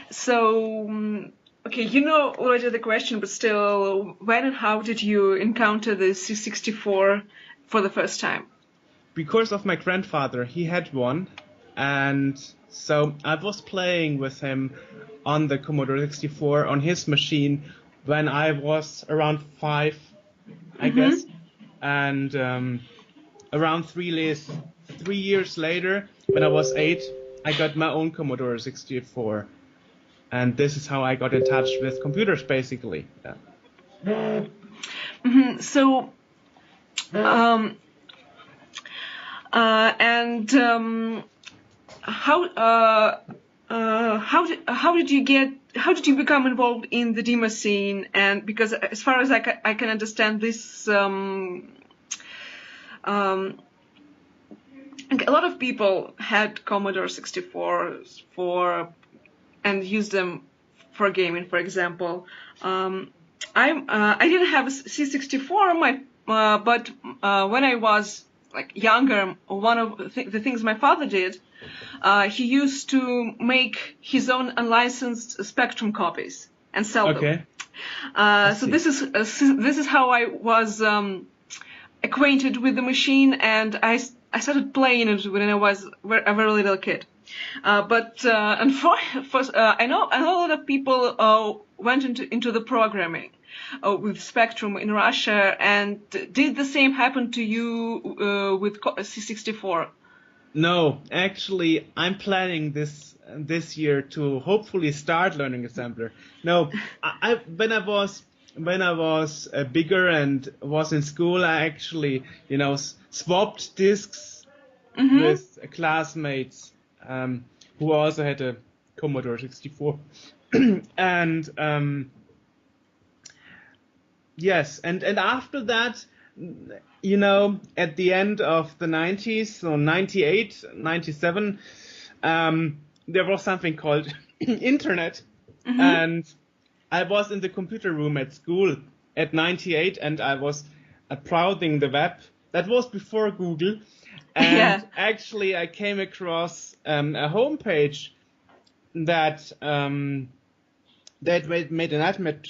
So, okay, you know already the question, but still, when and how did you encounter the C64 for the first time? Because of my grandfather, he had one, and so I was playing with him on the Commodore 64 on his machine when I was around 5, I guess, and around 3 years later, when I was 8, I got my own Commodore 64, and this is how I got in touch with computers, basically. Yeah. So, and how did you become involved in the Demoscene? And because as far as I can understand this, a lot of people had Commodore 64s and used them for gaming, for example. I didn't have a C64, but when I was like younger, one of the things my father did, he used to make his own unlicensed Spectrum copies and sell them. So this is how I was acquainted with the machine, and I started playing it when I was a very little kid. But I know a lot of people went into the programming with Spectrum in Russia. And did the same happen to you with C64? No, actually, I'm planning this year to hopefully start learning assembler. No, when I was bigger and was in school, I actually, swapped discs with classmates who also had a Commodore 64. And yes, and after that, at the end of the 90s, so 98, 97, there was something called internet. And I was in the computer room at school at 98, and I was browsing the web. That was before Google. And actually, I came across a homepage that made an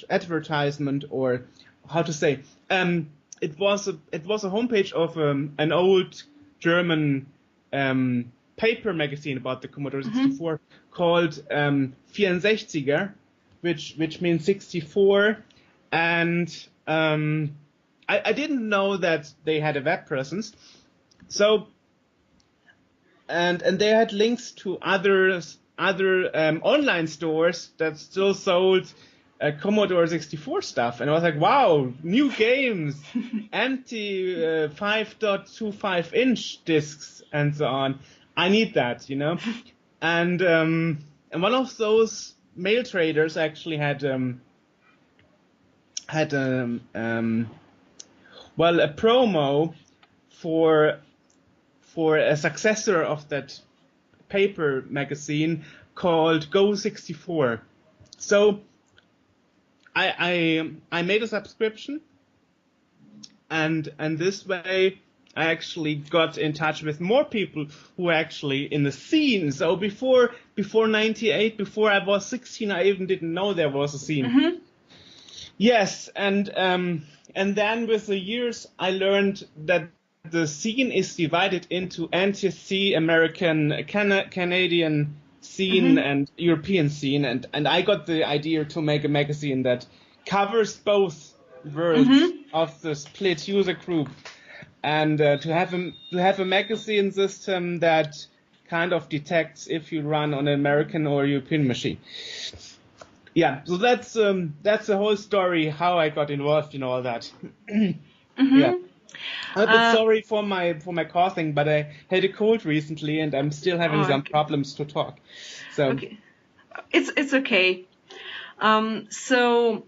advertisement, or how to say, it was a homepage of an old German paper magazine about the Commodore 64 called 64er, which means 64, and I didn't know that they had a web presence. So and they had links to other online stores that still sold Commodore 64 stuff, and I was like, wow, new games, empty 5.25 inch discs and so on. I need that, And one of those mail traders actually had a promo for a successor of that paper magazine called Go 64. So I made a subscription, and this way I actually got in touch with more people who were actually in the scene. So before 98, before I was 16, I even didn't know there was a scene. Yes, and then with the years I learned that the scene is divided into NTSC, American, Canadian scene, and European scene, and I got the idea to make a magazine that covers both worlds of the split user group, and to have a magazine system that kind of detects if you run on an American or European machine. Yeah, so that's the whole story how I got involved in all that. Yeah. I'm a bit sorry for my coughing, but I had a cold recently, and I'm still having some problems to talk. So okay. It's okay. So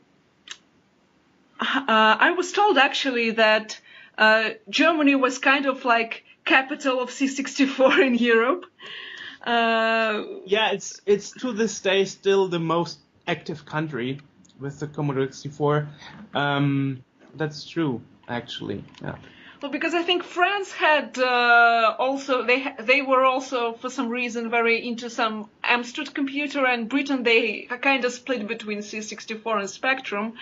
I was told actually that Germany was kind of like capital of C64 in Europe. Yeah, it's to this day still the most active country with the Commodore 64. That's true, actually. Yeah. Well, because I think France had also they were also for some reason very into some Amstrad computer, and Britain they kind of split between C64 and Spectrum.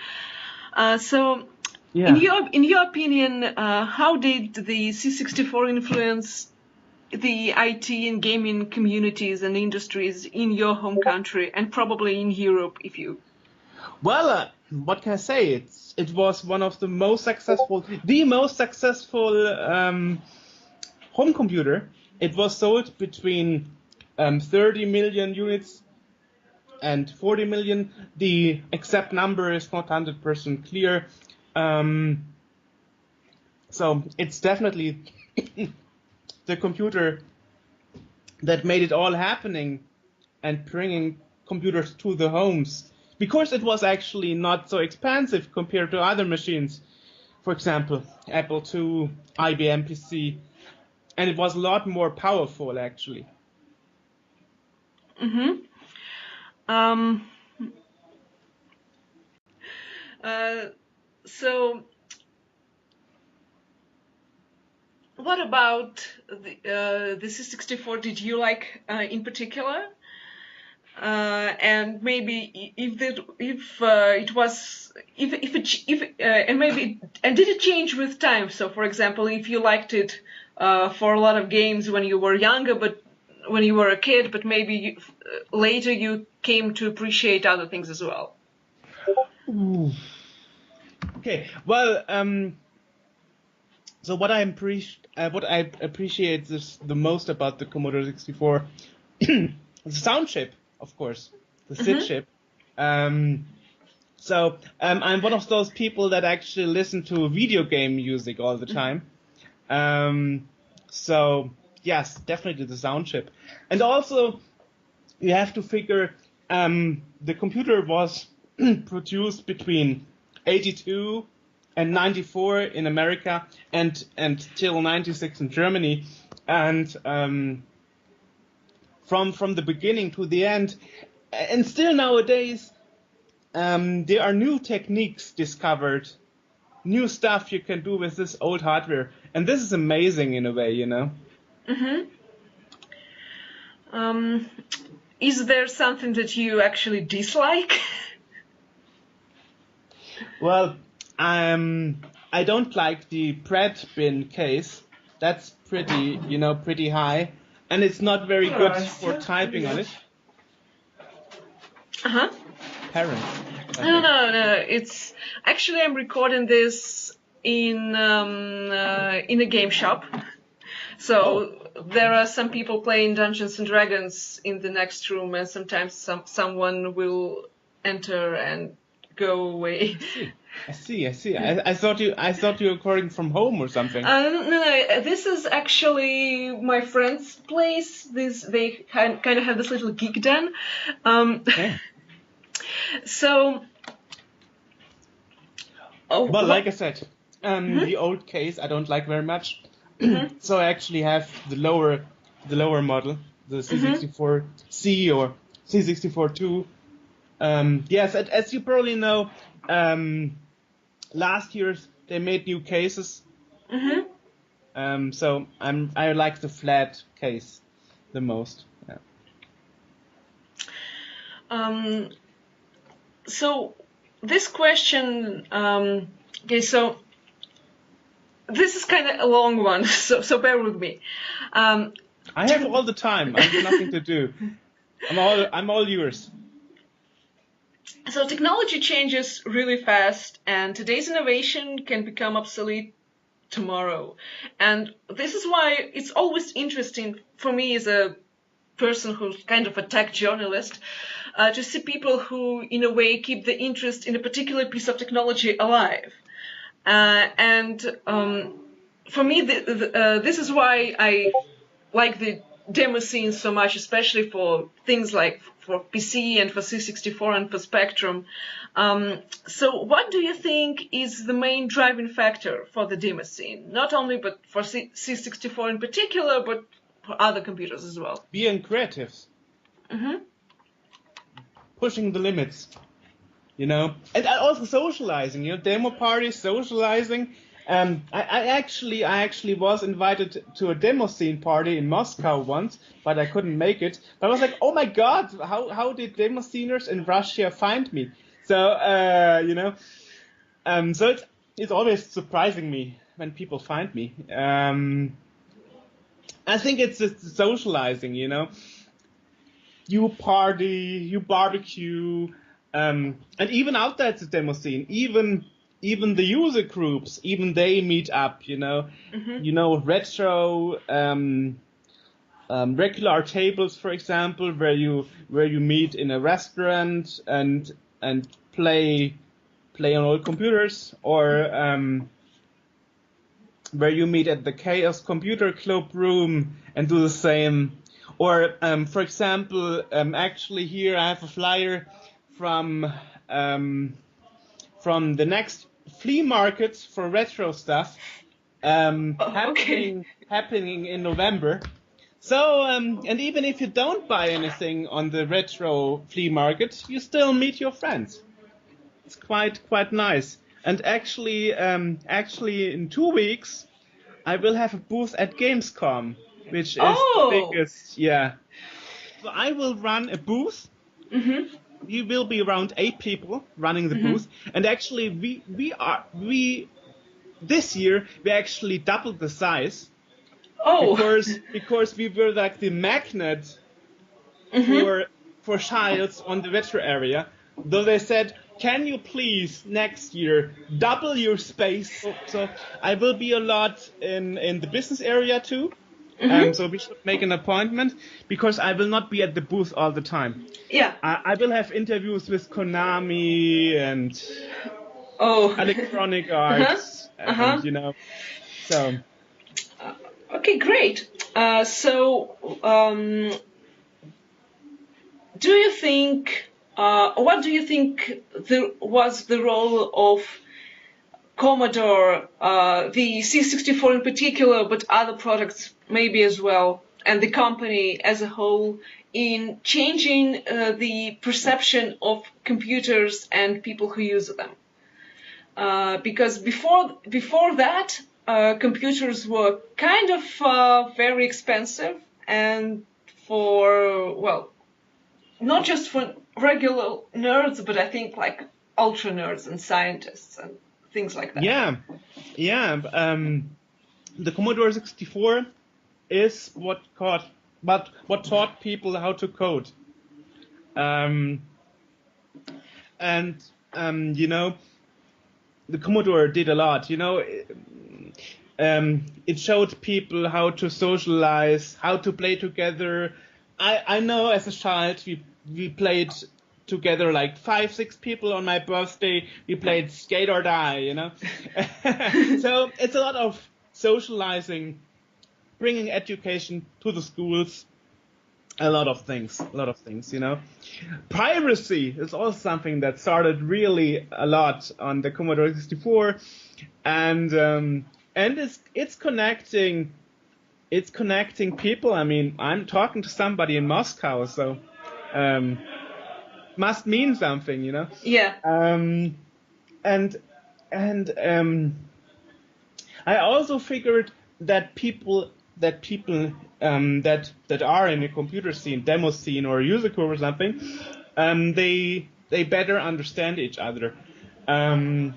So, Yeah. in your opinion, how did the C64 influence the IT and gaming communities and industries in your home country and probably in Europe, if you? Well, what can I say? It was one of the most successful home computer. It was sold between 30 million units and 40 million. The exact number is not 100% clear. So it's definitely the computer that made it all happening and bringing computers to the homes, because it was actually not so expensive compared to other machines. For example, Apple II, IBM PC, and it was a lot more powerful actually. Mm-hmm. So, what about the C64? Did you like in particular? And maybe if did it change with time? So, for example, if you liked it for a lot of games when you were younger, but when you were a kid, but maybe later you came to appreciate other things as well. Ooh. Okay, well, so what I appreciate the most about the Commodore 64, the sound chip, of course, the SID chip. So I'm one of those people that actually listen to video game music all the time. So yes, definitely the sound chip, and also you have to figure the computer was produced between 82 and 94 in America and till 96 in Germany, and from the beginning to the end, and still nowadays there are new techniques discovered, new stuff you can do with this old hardware, and this is amazing in a way, you know. Is there something that you actually dislike? Well, I don't like the bread bin case. That's pretty high, and it's not very good for typing on it. Parents. No. It's actually I'm recording this in a game shop. So there are some people playing Dungeons and Dragons in the next room, and sometimes someone will enter and go away. I see. I thought you were recording from home or something. No. This is actually my friend's place. They kind of have this little geek den. Okay. So. Well, like I said, the old case I don't like very much. So I actually have the lower model, the C64C or C64-2. Yes, as you probably know, last year they made new cases. So I like the flat case the most. Yeah. So this question, okay, so this is kind of a long one, so bear with me. I have all the time. I have nothing to do. I'm all yours. So technology changes really fast, and today's innovation can become obsolete tomorrow. And this is why it's always interesting for me as a person who's kind of a tech journalist to see people who, in a way, keep the interest in a particular piece of technology alive. And for me, this is why I like the Demoscene so much, especially for things like for PC and for C64 and for Spectrum. So what do you think is the main driving factor for the Demoscene? Not only but for C64 in particular, but for other computers as well. Being creative. Pushing the limits. You know, and also socializing, demo parties, socializing, I actually was invited to a Demoscene party in Moscow once, but I couldn't make it. But I was like, oh my God, how did Demosceners in Russia find me? So so it's always surprising me when people find me. I think it's just socializing, You party, you barbecue, and even outside the Demoscene, even the user groups, even they meet up, retro, regular tables, for example, where you meet in a restaurant and play on old computers, or where you meet at the Chaos Computer Club room and do the same. Or, for example, actually here I have a flyer from the next flea market for retro stuff happening in November. So, and even if you don't buy anything on the retro flea market, you still meet your friends. It's quite nice. And actually in 2 weeks, I will have a booth at Gamescom, which is the biggest. Yeah. So I will run a booth. Mm-hmm. We will be around 8 people running the booth, and actually we this year we actually doubled the size. Because we were like the magnet for childs on the retro area. Though they said, can you please next year double your space? So I will be a lot in the business area too. So we should make an appointment, because I will not be at the booth all the time. Yeah. I will have interviews with Konami and Electronic Arts, and so. Okay, great. Do you think? What do you think was the role of Commodore, the C64 in particular, but other products maybe as well, and the company as a whole, in changing the perception of computers and people who use them? Because before that, computers were kind of very expensive, and not just for regular nerds, but I think like ultra nerds and scientists and things like that. Yeah. The Commodore 64 is what taught people how to code. The Commodore did a lot. It showed people how to socialize, how to play together. I know as a child we played together like 5-6 people on my birthday. We played Skate or Die, So it's a lot of socializing, bringing education to the schools. A lot of things, Piracy is also something that started really a lot on the Commodore 64, and it's connecting people. I mean, I'm talking to somebody in Moscow, so must mean something, Yeah. And I also figured that people that are in a computer scene, demo scene, or user group or something, they better understand each other. I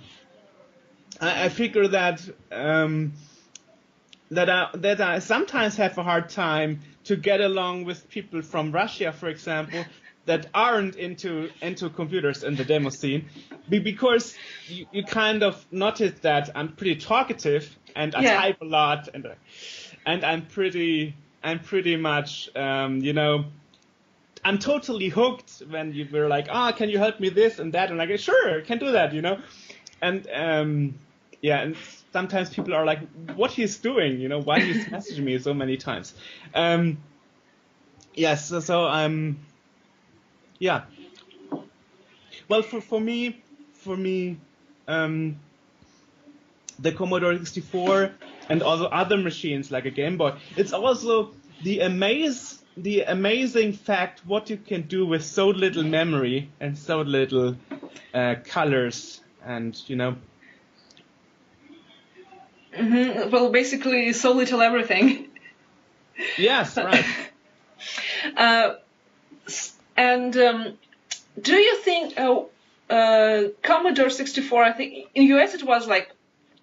figure that I sometimes have a hard time to get along with people from Russia, for example, that aren't into computers in the demo scene, because you kind of notice that I'm pretty talkative and I type a lot, and I'm pretty much I'm totally hooked when you were like, can you help me this and that, and like, sure, I can do that, and and sometimes people are like, what he's doing, why he's messaging me so many times. Well, for me, the Commodore 64 and also other machines like a Game Boy, it's also the amazing fact what you can do with so little memory and so little colors, and Well, basically, so little everything. Yes, right. And do you think Commodore 64? I think in US it was like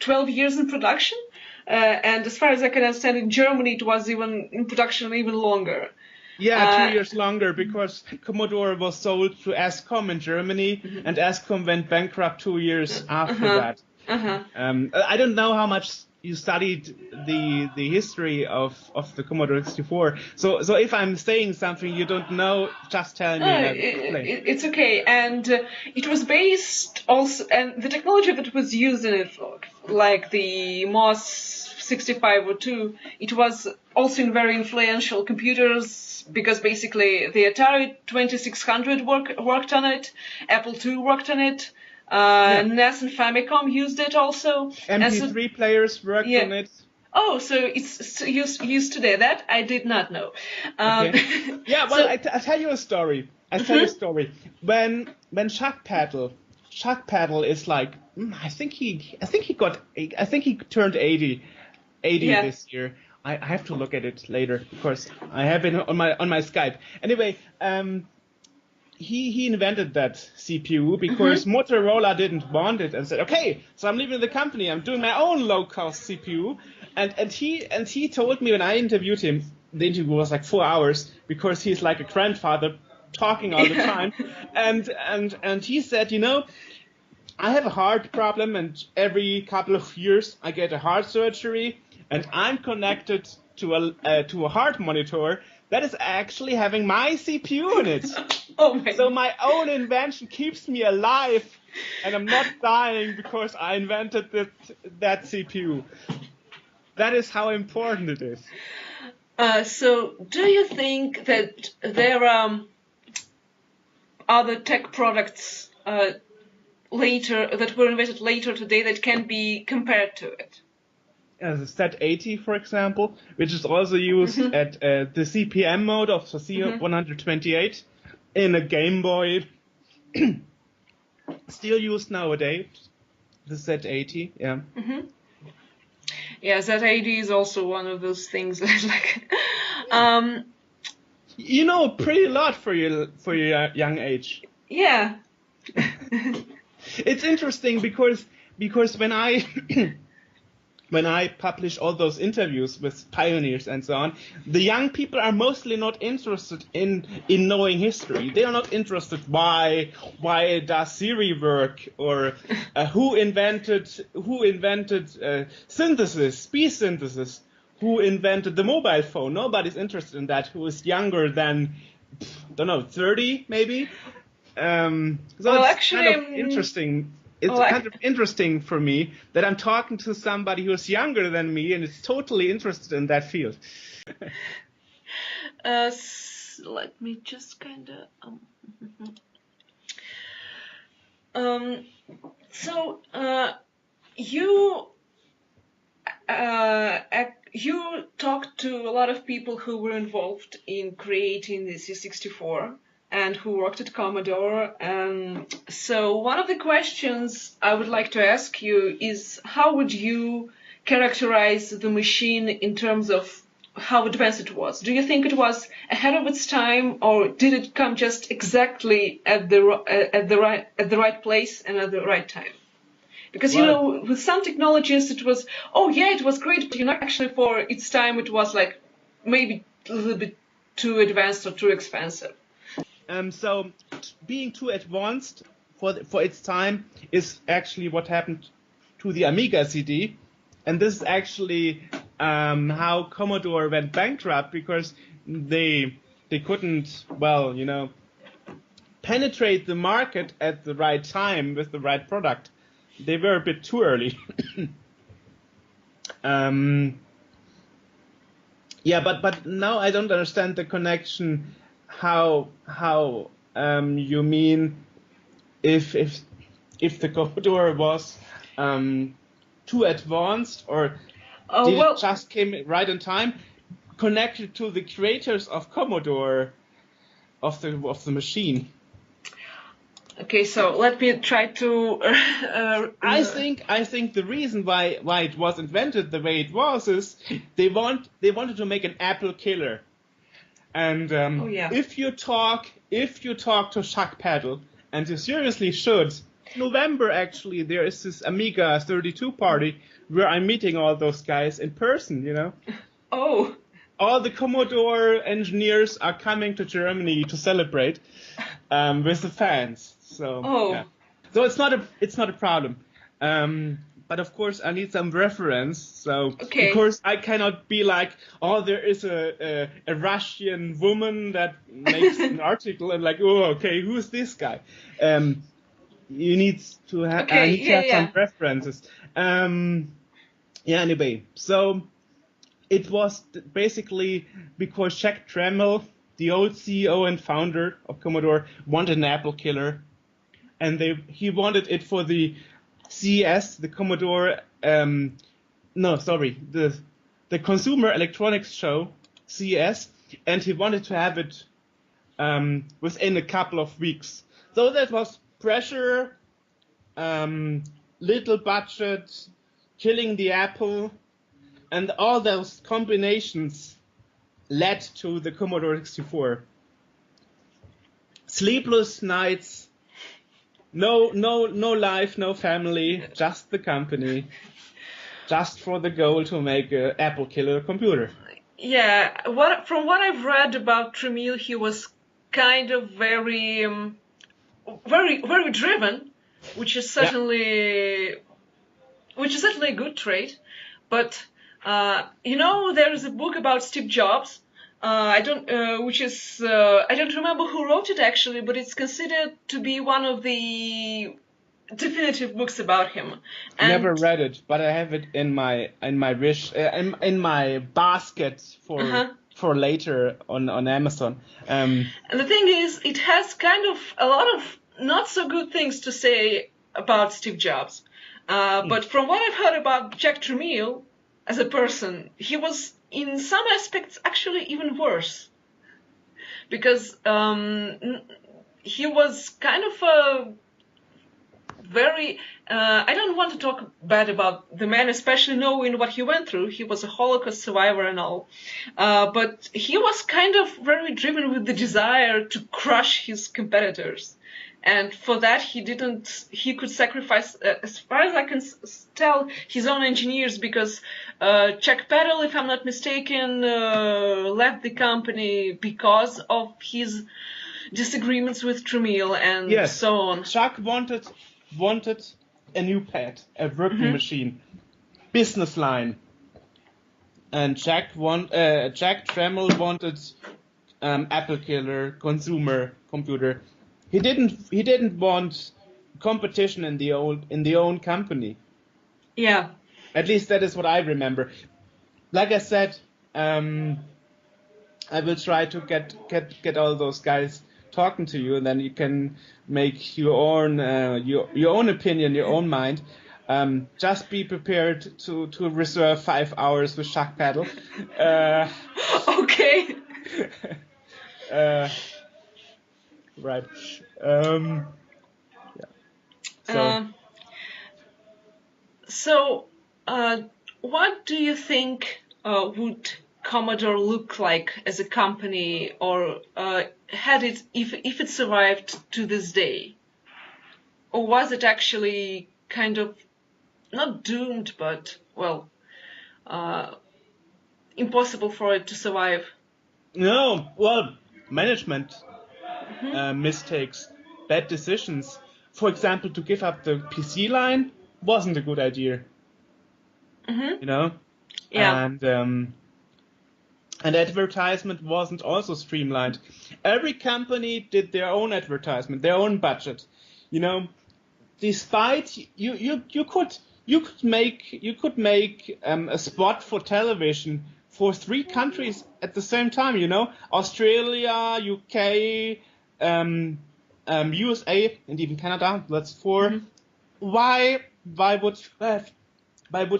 12 years in production, and as far as I can understand, in Germany it was even in production even longer. Yeah, 2 years longer because Commodore was sold to Ascom in Germany, and Ascom went bankrupt 2 years after that. I don't know how much you studied the history of the Commodore 64. So if I'm saying something you don't know, just tell me and I'll explain. It's okay, and it was based also, and the technology that was used in it, like the MOS 6502, it was also in very influential computers because basically the Atari 2600 worked on it, Apple II worked on it. NES and Famicom used it also. MP3 players worked on it. Oh, so it's used today. That I did not know. Okay. Yeah, well, I'll tell you a story. When Chuck Paddle is like, I think he turned 80 this year. I have to look at it later because I have it on my Skype. Anyway, he invented that CPU because Motorola didn't want it and said, okay, so I'm leaving the company. I'm doing my own low-cost CPU. And he told me when I interviewed him, the interview was like 4 hours because he's like a grandfather talking all the time. And he said, I have a heart problem and every couple of years I get a heart surgery and I'm connected to a heart monitor that is actually having my CPU in it. So my own invention keeps me alive and I'm not dying because I invented that CPU. That is how important it is. So do you think that there are other tech products later that were invented later today that can be compared to it? The Z80, for example, which is also used at the CPM mode of the C128 in a Game Boy. Still used nowadays, the Z80, yeah. Yeah, Z80 is also one of those things that like... You know pretty lot for your young age. Yeah. It's interesting because when I when I publish all those interviews with pioneers and so on, the young people are mostly not interested in knowing history. They are not interested why does Siri work or who invented synthesis, speech synthesis, who invented the mobile phone. Nobody's interested in that who is younger than, don't know, 30 maybe. So well, it's actually, kind of interesting. It's kind of interesting for me that I'm talking to somebody who's younger than me and is totally interested in that field. Let me just kind of... So you talked to a lot of people who were involved in creating the C64 and who worked at Commodore. So one of the questions I would like to ask you is, how would you characterize the machine in terms of how advanced it was? Do you think it was ahead of its time, or did it come just exactly at the right place and at the right time? Because with some technologies it was, it was great, but actually for its time it was like maybe a little bit too advanced or too expensive. So being too advanced for its time is actually what happened to the Amiga CD, and this is actually how Commodore went bankrupt, because they couldn't penetrate the market at the right time with the right product. They were a bit too early. But now I don't understand the connection. How you mean if the Commodore was too advanced, or it just came right in time, connected to the creators of Commodore, of the machine? Okay, so let me try to. I think the reason why it was invented the way it was is they wanted to make an Apple killer, and Oh, yeah. if you talk to Chuck Peddle, and you seriously should, November actually there is this Amiga 32 party where I'm meeting all those guys in person, you know. Oh. All the Commodore engineers are coming to Germany to celebrate with the fans. So yeah. So it's not a problem. But of course I need some reference. So Okay. of course I cannot be like, oh, there is a Russian woman that makes an article and like, oh, okay, who's this guy? You need to have some references. Yeah. Anyway, so. It was basically because Jack Tramiel, the old CEO and founder of Commodore, wanted an Apple killer, and he wanted it for the CES, the Commodore, the Consumer Electronics Show, CES, and he wanted to have it within a couple of weeks. So that was pressure, little budget, killing the Apple. And all those combinations led to the Commodore 64. Sleepless nights, no life, no family, just the company, just for the goal to make an Apple killer computer. Yeah, from what I've read about Tramiel, he was kind of very, very driven, which is certainly a good trait, but. There is a book about Steve Jobs. I don't remember who wrote it actually, but it's considered to be one of the definitive books about him. And never read it, but I have it in my in my basket for later on Amazon. And the thing is, it has kind of a lot of not so good things to say about Steve Jobs. But from what I've heard about Jack Tramiel, as a person, he was in some aspects actually even worse, because he was kind of a very I don't want to talk bad about the man, especially knowing what he went through. He was a Holocaust survivor and all, but he was kind of very driven with the desire to crush his competitors. And for that, he could sacrifice, as far as I can tell, his own engineers, because Chuck Peddle, if I'm not mistaken, left the company because of his disagreements with Tramiel and so on. Chuck wanted a new pad, a working machine, business line. And Jack Tramiel wanted Apple killer, consumer computer. He didn't want competition in the own company. Yeah. At least that is what I remember. Like I said, I will try to get all those guys talking to you, and then you can make your own opinion, your own mind. Just be prepared to reserve 5 hours with Chuck Peddle. Okay. Right. Yeah. So, what do you think would Commodore look like as a company, or had it if it survived to this day, or was it actually kind of not doomed, but impossible for it to survive? No, well, management mistakes, bad decisions. For example, to give up the PC line wasn't a good idea. You know? Yeah. And advertisement wasn't also streamlined. Every company did their own advertisement, their own budget. You know, despite you could make a spot for television for 3 countries at the same time. You know, Australia, UK, USA, and even Canada. That's 4. Why would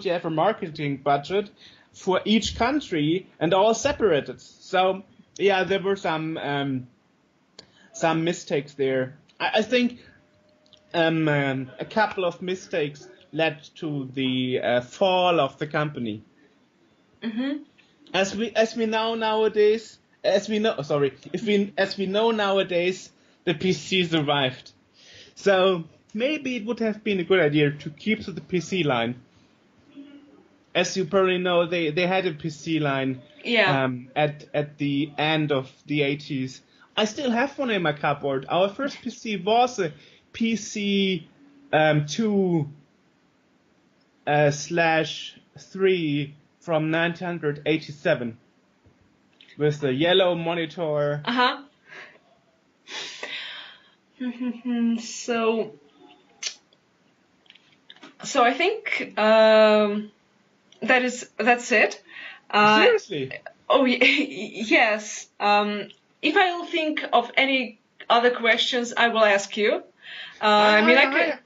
you have a marketing budget for each country and all separated? So yeah, there were some mistakes there. I think a couple of mistakes led to the fall of the company. Mm-hmm. As we know nowadays, the PC survived. So maybe it would have been a good idea to keep to the PC line. As you probably know, they had a PC line at the end of the 80s. I still have one in my cupboard. Our first PC was a PC 2/3 from 1987 with the yellow monitor. Uh-huh. So I think that's it. Seriously? Oh yes. If I'll think of any other questions, I will ask you. I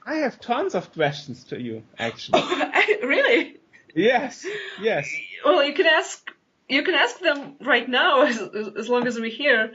have tons of questions to you, actually. Really? Yes. Well, you can ask them right now as long as we're here.